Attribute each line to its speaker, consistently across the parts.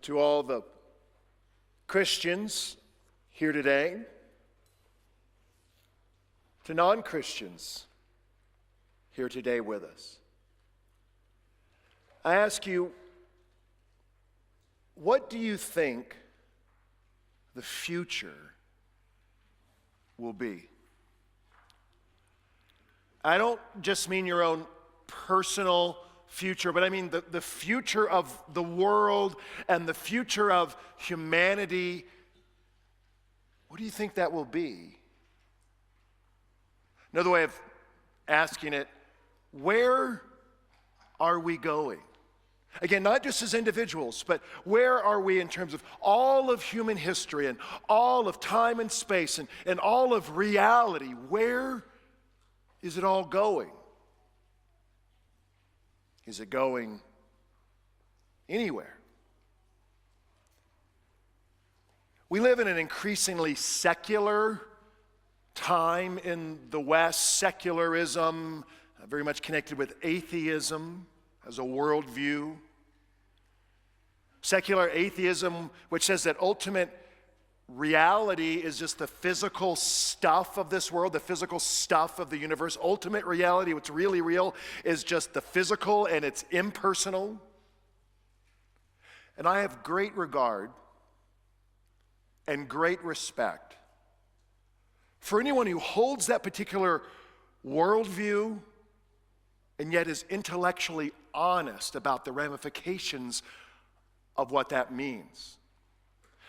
Speaker 1: to all the Christians here today, to non-Christians here today with us. I ask you, what do you think the future will be? I don't just mean your own personal future, but I mean the future of the world and the future of humanity. What do you think that will be? Another way of asking it, where are we going? Again, not just as individuals, but where are we in terms of all of human history and all of time and space and all of reality? Where is it all going? Is it going anywhere? We live in an increasingly secular time in the West. Secularism, very much connected with atheism as a worldview. Secular atheism, which says that ultimate reality is just the physical stuff of this world, the physical stuff of the universe. Ultimate reality, what's really real, is just the physical and it's impersonal. And I have great regard and great respect for anyone who holds that particular worldview and yet is intellectually honest about the ramifications of what that means.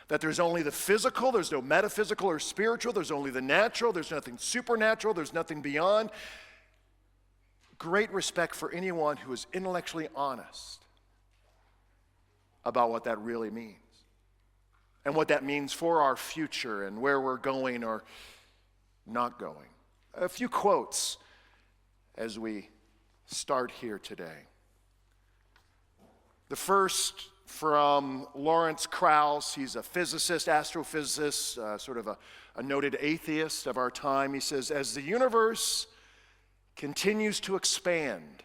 Speaker 1: That there's only the physical, there's no metaphysical or spiritual, there's only the natural, there's nothing supernatural, there's nothing beyond. Great respect for anyone who is intellectually honest about what that really means and what that means for our future and where we're going or not going. A few quotes as we start here today. The first from Lawrence Krauss. He's a physicist, astrophysicist, sort of a noted atheist of our time. He says, as the universe continues to expand,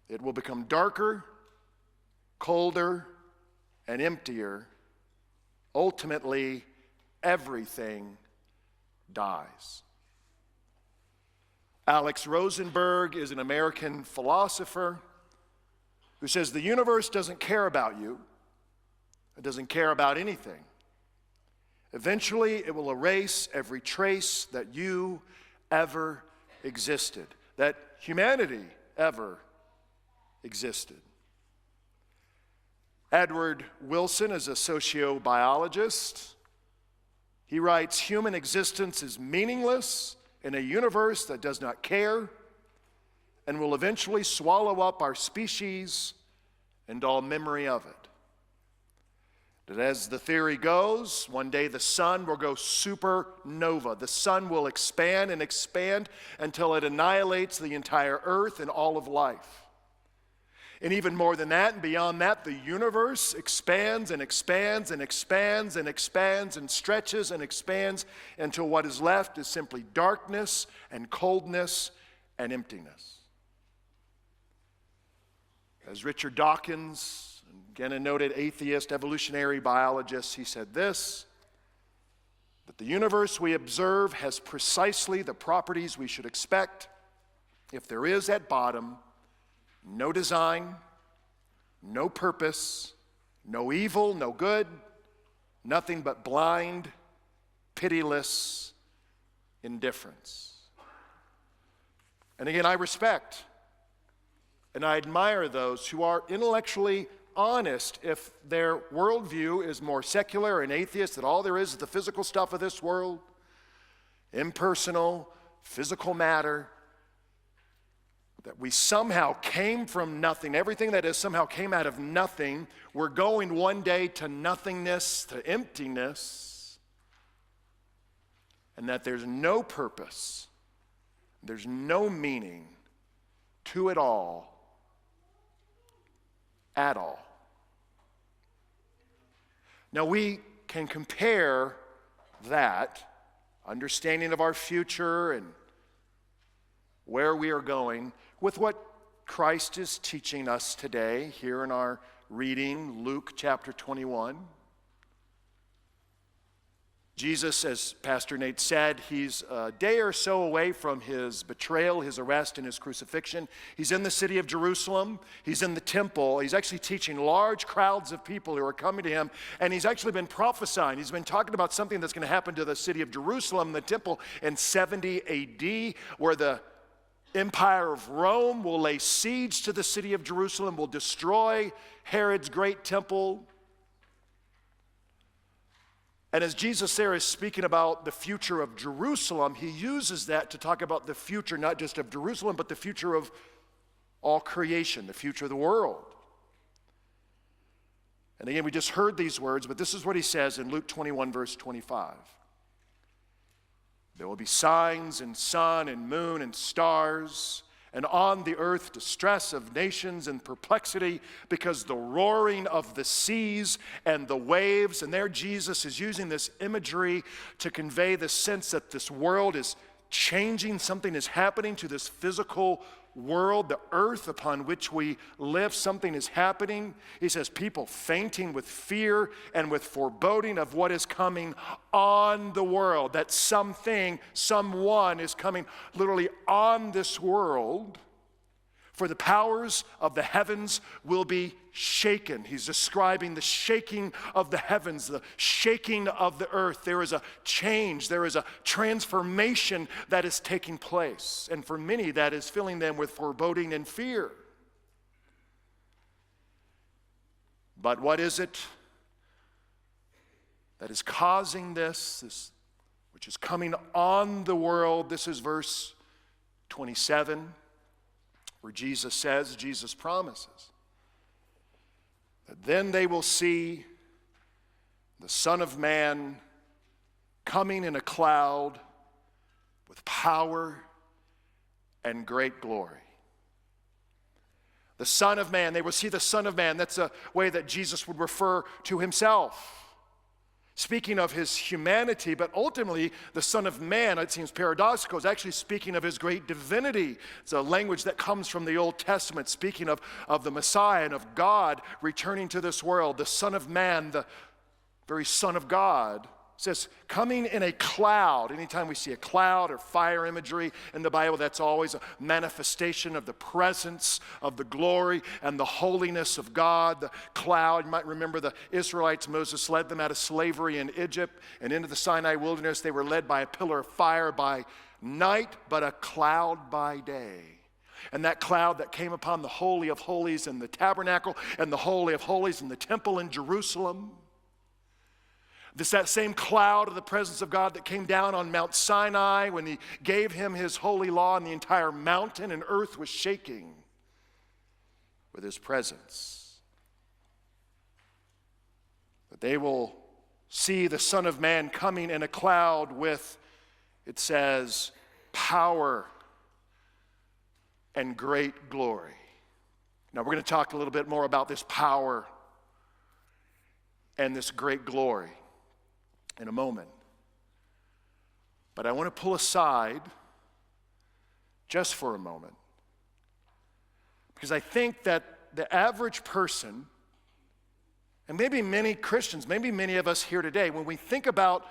Speaker 1: it will become darker, colder, and emptier. Ultimately, everything dies. Alex Rosenberg is an American philosopher who says the universe doesn't care about you. It doesn't care about anything. Eventually, it will erase every trace that you ever existed, that humanity ever existed. Edward Wilson is a sociobiologist. He writes, human existence is meaningless in a universe that does not care and will eventually swallow up our species and all memory of it. That as the theory goes, one day the sun will go supernova. The sun will expand and expand until it annihilates the entire earth and all of life. And even more than that and beyond that, the universe expands and expands and expands and expands and stretches and expands until what is left is simply darkness and coldness and emptiness. As Richard Dawkins, again a noted atheist, evolutionary biologist, he said this, that the universe we observe has precisely the properties we should expect if there is at bottom no design, no purpose, no evil, no good, nothing but blind, pitiless indifference. And again, I respect and I admire those who are intellectually honest if their worldview is more secular and atheist, that all there is the physical stuff of this world, impersonal, physical matter, that we somehow came from nothing. Everything that is somehow came out of nothing. We're going one day to nothingness, to emptiness, and that there's no purpose, there's no meaning to it all at all. Now we can compare that understanding of our future and where we are going with what Christ is teaching us today here in our reading Luke chapter 21. Jesus, as Pastor Nate said, he's a day or so away from his betrayal, his arrest, and his crucifixion. He's in the city of Jerusalem. He's in the temple. He's actually teaching large crowds of people who are coming to him, and he's actually been prophesying. He's been talking about something that's going to happen to the city of Jerusalem, the temple, in 70 AD, where the Empire of Rome will lay siege to the city of Jerusalem, will destroy Herod's great temple. And as Jesus there is speaking about the future of Jerusalem, he uses that to talk about the future not just of Jerusalem, but the future of all creation, the future of the world. And again, we just heard these words, but this is what he says in Luke 21, verse 25. There will be signs in sun and moon and stars, and on the earth distress of nations and perplexity because the roaring of the seas and the waves. And there Jesus is using this imagery to convey the sense that this world is changing, something is happening to this physical world, the earth upon which we live, something is happening. He says people fainting with fear and with foreboding of what is coming on the world, that something, someone is coming literally on this world. For the powers of the heavens will be shaken. He's describing the shaking of the heavens, the shaking of the earth. There is a change, there is a transformation that is taking place. And for many, that is filling them with foreboding and fear. But what is it that is causing this which is coming on the world? This is verse 27. Where Jesus promises that then they will see the Son of Man coming in a cloud with power and great glory. The Son of Man, they will see the Son of Man. That's a way that Jesus would refer to himself. Speaking of his humanity, but ultimately the Son of Man, it seems paradoxical, is actually speaking of his great divinity. It's a language that comes from the Old Testament, speaking of the Messiah and of God returning to this world. The Son of Man, the very Son of God, says coming in a cloud. Anytime we see a cloud or fire imagery in the Bible, that's always a manifestation of the presence of the glory and the holiness of God. The cloud, you might remember the Israelites, Moses led them out of slavery in Egypt and into the Sinai wilderness. They were led by a pillar of fire by night, but a cloud by day. And that cloud that came upon the Holy of Holies in the tabernacle and the Holy of Holies in the temple in Jerusalem. This that same cloud of the presence of God that came down on Mount Sinai when he gave him his holy law, and the entire mountain and earth was shaking with his presence. But they will see the Son of Man coming in a cloud with, it says, power and great glory. Now we're going to talk a little bit more about this power and this great glory in a moment. But I want to pull aside just for a moment, because I think that the average person, and maybe many Christians, maybe many of us here today, when we think about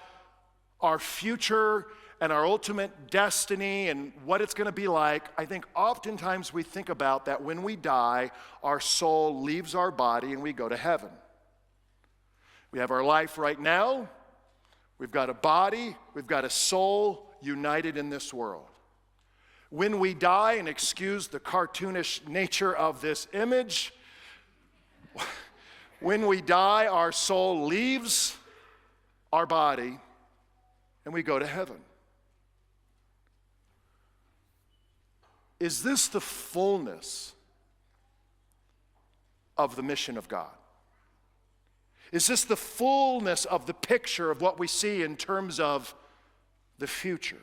Speaker 1: our future and our ultimate destiny and what it's going to be like, I think oftentimes we think about that when we die, our soul leaves our body and we go to heaven. We have our life right now. We've got a body, we've got a soul united in this world. When we die, and excuse the cartoonish nature of this image, when we die, our soul leaves our body and we go to heaven. Is this the fullness of the mission of God? Is this the fullness of the picture of what we see in terms of the future?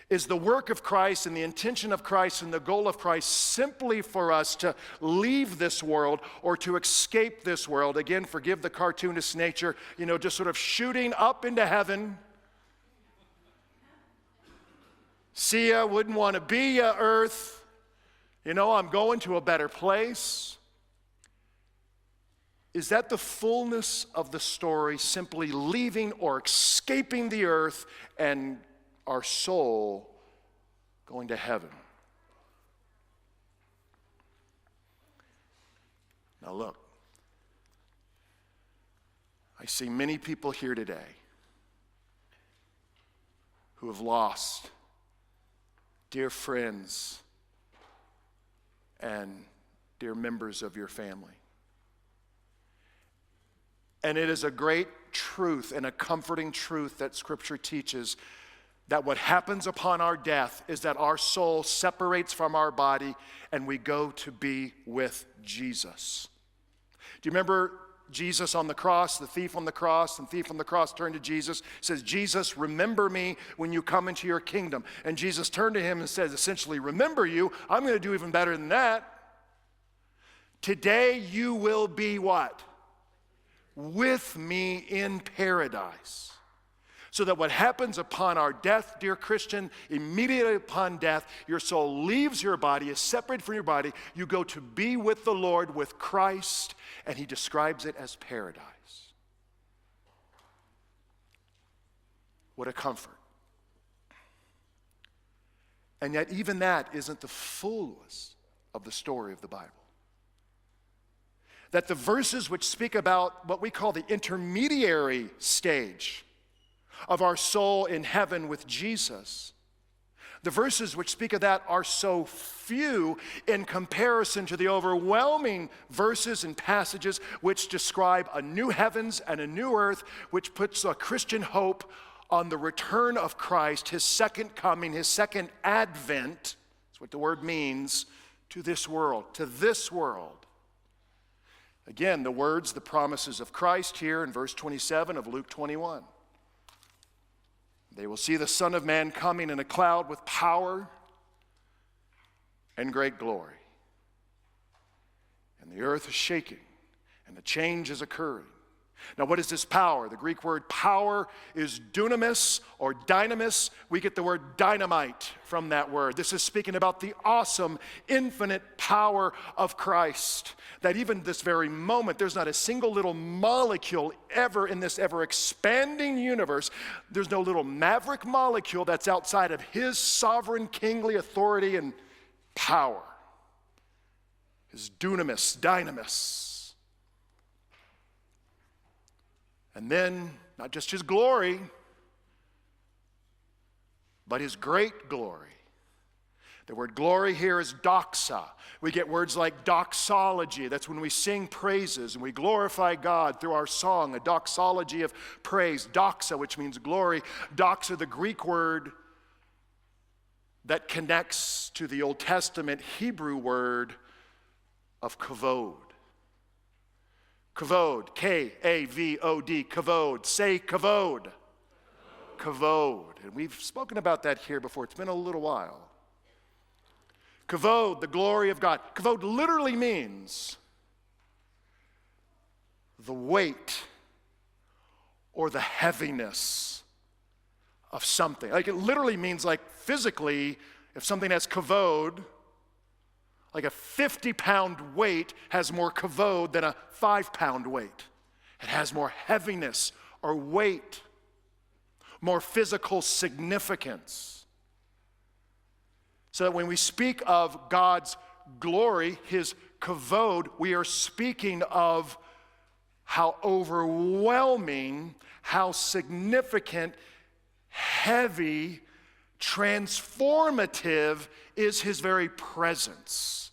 Speaker 1: Is the work of Christ and the intention of Christ and the goal of Christ simply for us to leave this world or to escape this world? Again, forgive the cartoonist nature, just sort of shooting up into heaven. See ya, wouldn't want to be ya, earth. I'm going to a better place. Is that the fullness of the story, simply leaving or escaping the earth and our soul going to heaven? Now look, I see many people here today who have lost dear friends and dear members of your family. And it is a great truth and a comforting truth that Scripture teaches that what happens upon our death is that our soul separates from our body and we go to be with Jesus. Do you remember Jesus on the cross, the thief on the cross, and the thief on the cross turned to Jesus, says, Jesus, remember me when you come into your kingdom. And Jesus turned to him and says, essentially, remember you, I'm going to do even better than that. Today you will be what? With me in paradise. So that what happens upon our death, dear Christian, immediately upon death, your soul leaves your body, is separated from your body. You go to be with the Lord, with Christ, and he describes it as paradise. What a comfort. And yet even that isn't the fullness of the story of the Bible. That the verses which speak about what we call the intermediary stage of our soul in heaven with Jesus, the verses which speak of that are so few in comparison to the overwhelming verses and passages which describe a new heavens and a new earth, which puts a Christian hope on the return of Christ, his second coming, his second advent. That's what the word means, to this world, to this world. Again, the words, the promises of Christ here in verse 27 of Luke 21. They will see the Son of Man coming in a cloud with power and great glory. And the earth is shaking, and the change is occurring. Now, what is this power? The Greek word power is dunamis or dynamis. We get the word dynamite from that word. This is speaking about the awesome, infinite power of Christ. That even this very moment, there's not a single little molecule ever in this ever-expanding universe. There's no little maverick molecule that's outside of his sovereign kingly authority and power. His dunamis, dynamis. And then, not just his glory, but his great glory. The word glory here is doxa. We get words like doxology. That's when we sing praises and we glorify God through our song, a doxology of praise. Doxa, which means glory. Doxa, the Greek word that connects to the Old Testament Hebrew word of kavod. Kavod, K-A-V-O-D, kavod. Say kavod. Kavod. And we've spoken about that here before. It's been a little while. Kavod, the glory of God. Kavod literally means the weight or the heaviness of something. Like it literally means like physically, if something has kavod, like a 50-pound weight has more kavod than a 5-pound weight. It has more heaviness or weight, more physical significance. So that when we speak of God's glory, his kavod, we are speaking of how overwhelming, how significant, heavy, transformative is his very presence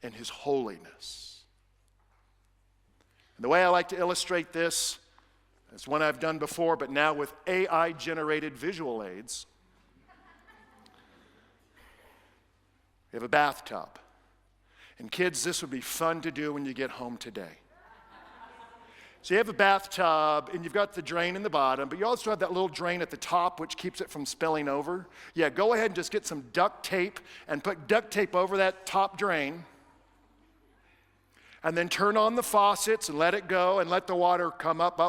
Speaker 1: and his holiness. And the way I like to illustrate this is one I've done before, but now with AI-generated visual aids. We have a bathtub. And kids, this would be fun to do when you get home today. So you have a bathtub, and you've got the drain in the bottom, but you also have that little drain at the top, which keeps it from spilling over. Yeah, go ahead and just get some duct tape and put duct tape over that top drain. And then turn on the faucets and let it go and let the water come up,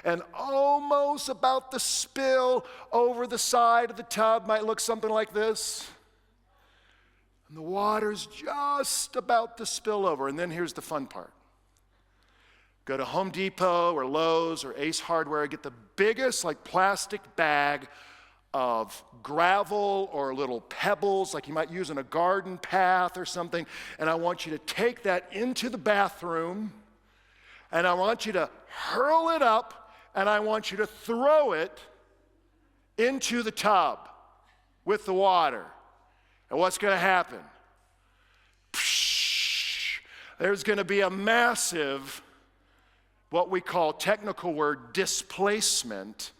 Speaker 1: and almost about the spill over the side of the tub might look something like this. And the water's just about to spill over. And then here's the fun part. Go to Home Depot or Lowe's or Ace Hardware, get the biggest plastic bag of gravel or little pebbles like you might use in a garden path or something, and I want you to take that into the bathroom, and I want you to hurl it up, and I want you to throw it into the tub with the water. And what's going to happen? There's going to be a massive, what we call, technical word, displacement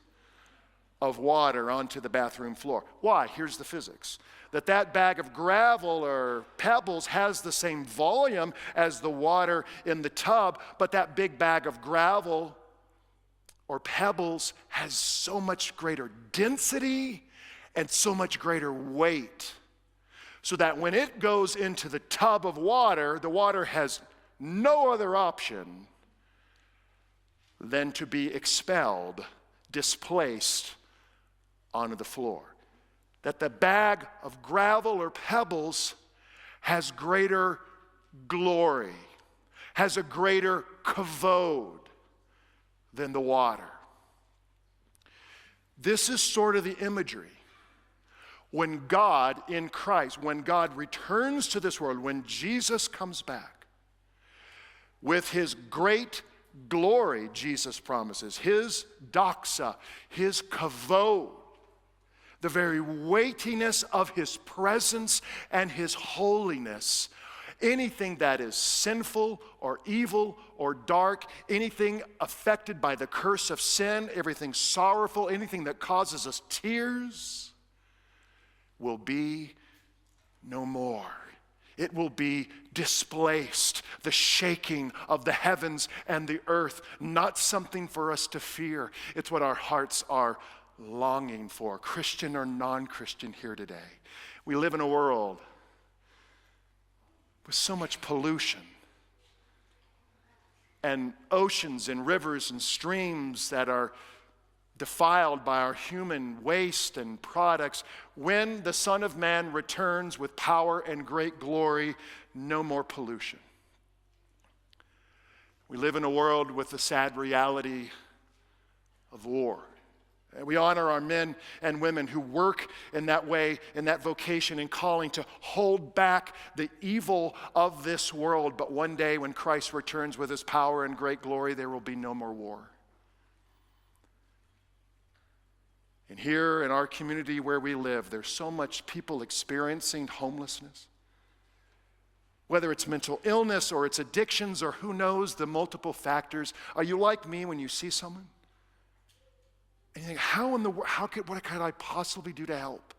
Speaker 1: of water onto the bathroom floor. Why? Here's the physics. That bag of gravel or pebbles has the same volume as the water in the tub, but that big bag of gravel or pebbles has so much greater density and so much greater weight, so that when it goes into the tub of water, the water has no other option than to be expelled, displaced onto the floor. That the bag of gravel or pebbles has greater glory, has a greater kavod than the water. This is sort of the imagery. When God in Christ, when God returns to this world, when Jesus comes back with his great glory, Jesus promises, his doxa, his kavod, the very weightiness of his presence and his holiness, anything that is sinful or evil or dark, anything affected by the curse of sin, everything sorrowful, anything that causes us tears, will be no more. It will be displaced. The shaking of the heavens and the earth, not something for us to fear. It's what our hearts are longing for, Christian or non-Christian here today. We live in a world with so much pollution and oceans and rivers and streams that are defiled by our human waste and products. When the Son of Man returns with power and great glory, no more pollution. We live in a world with the sad reality of war. And we honor our men and women who work in that way, in that vocation and calling to hold back the evil of this world. But one day when Christ returns with his power and great glory, there will be no more war. And here in our community where we live, there's so much people experiencing homelessness. Whether it's mental illness or it's addictions or who knows the multiple factors. Are you like me when you see someone? And you think, what could I possibly do to help?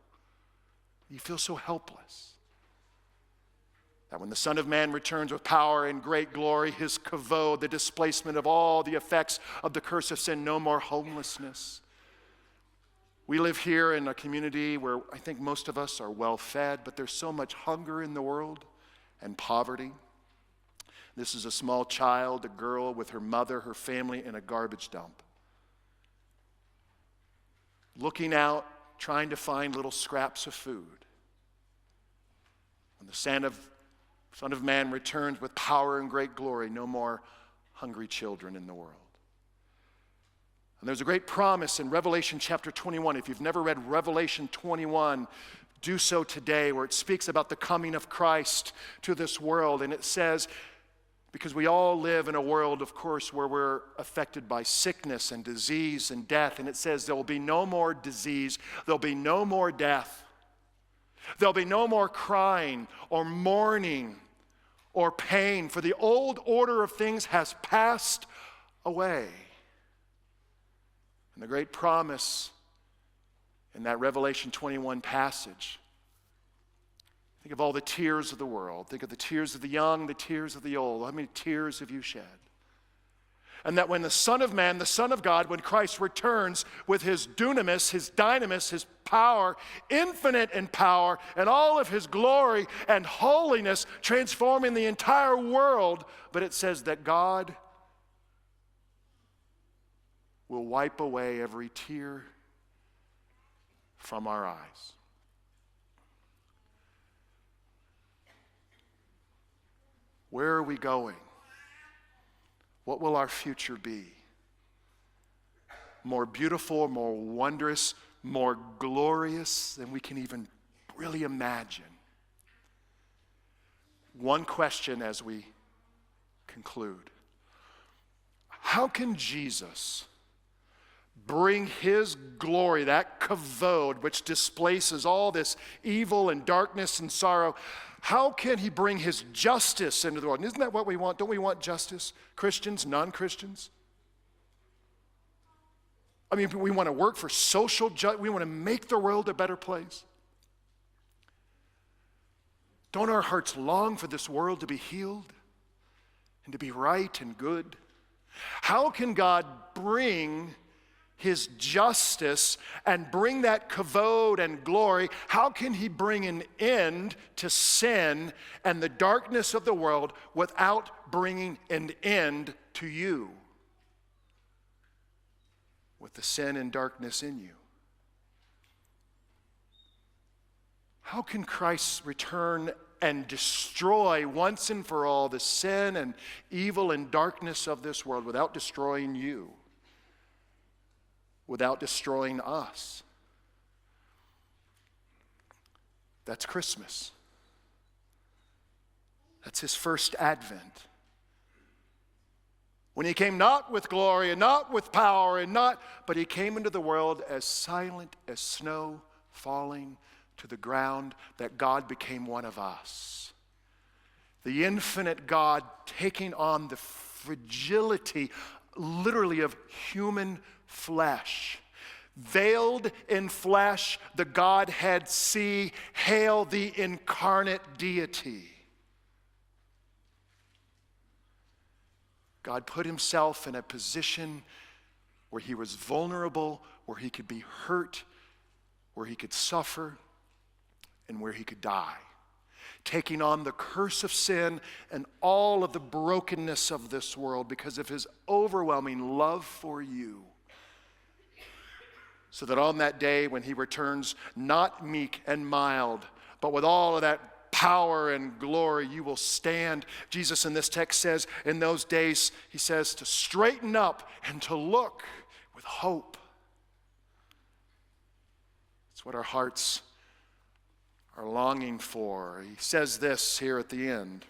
Speaker 1: You feel so helpless. That when the Son of Man returns with power and great glory, his kavod, the displacement of all the effects of the curse of sin, no more homelessness. We live here in a community where I think most of us are well fed, but there's so much hunger in the world and poverty. This is a small child, a girl with her mother, her family in a garbage dump. Looking out, trying to find little scraps of food. When the Son of Man returns with power and great glory, no more hungry children in the world. And there's a great promise in Revelation chapter 21. If you've never read Revelation 21, do so today, where it speaks about the coming of Christ to this world. And it says, because we all live in a world, of course, where we're affected by sickness and disease and death. And it says there will be no more disease, there'll be no more death. There'll be no more crying or mourning or pain, for the old order of things has passed away. And the great promise in that Revelation 21 passage, think of all the tears of the world. Think of the tears of the young, the tears of the old. How many tears have you shed? And that when the Son of Man, the Son of God, when Christ returns with his dunamis, his dynamis, his power, infinite in power, and all of his glory and holiness, transforming the entire world, but it says that God will wipe away every tear from our eyes. Where are we going? What will our future be? More beautiful, more wondrous, more glorious than we can even really imagine. One question as we conclude. How can Jesus bring his glory, that kavod, which displaces all this evil and darkness and sorrow, how can he bring his justice into the world? And isn't that what we want? Don't we want justice? Christians, non-Christians? I mean, we want to work for social justice. We want to make the world a better place. Don't our hearts long for this world to be healed and to be right and good? How can God bring his justice and bring that kavod and glory? How can he bring an end to sin and the darkness of the world without bringing an end to you with the sin and darkness in you? How can Christ return and destroy once and for all the sin and evil and darkness of this world without destroying you, without destroying us? That's Christmas. That's his first advent. When he came not with glory and not with power but he came into the world as silent as snow falling to the ground, that God became one of us. The infinite God taking on the fragility, literally, of human flesh. Veiled in flesh, the Godhead see, hail the incarnate deity. God put himself in a position where he was vulnerable, where he could be hurt, where he could suffer, and where he could die, taking on the curse of sin and all of the brokenness of this world because of his overwhelming love for you. So that on that day when he returns, not meek and mild, but with all of that power and glory, you will stand. Jesus in this text says, in those days, he says, to straighten up and to look with hope. It's what our hearts are longing for. He says this here at the end.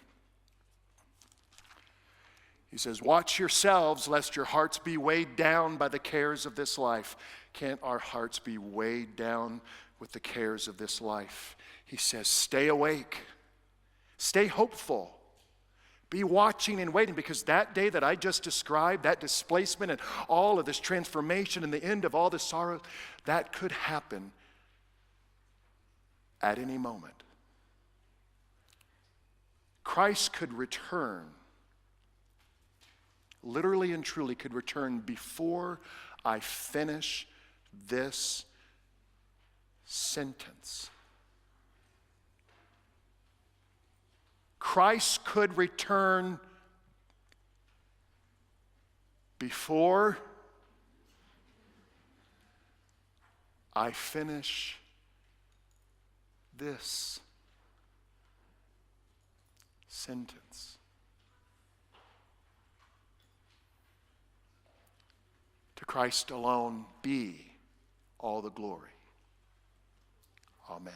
Speaker 1: He says, watch yourselves lest your hearts be weighed down by the cares of this life. Can't our hearts be weighed down with the cares of this life? He says, stay awake. Stay hopeful. Be watching and waiting, because that day that I just described, that displacement and all of this transformation and the end of all this sorrow, that could happen at any moment. Christ could return, literally and truly could return before I finish this sentence. Christ could return before I finish this sentence. To Christ alone be all the glory. Amen.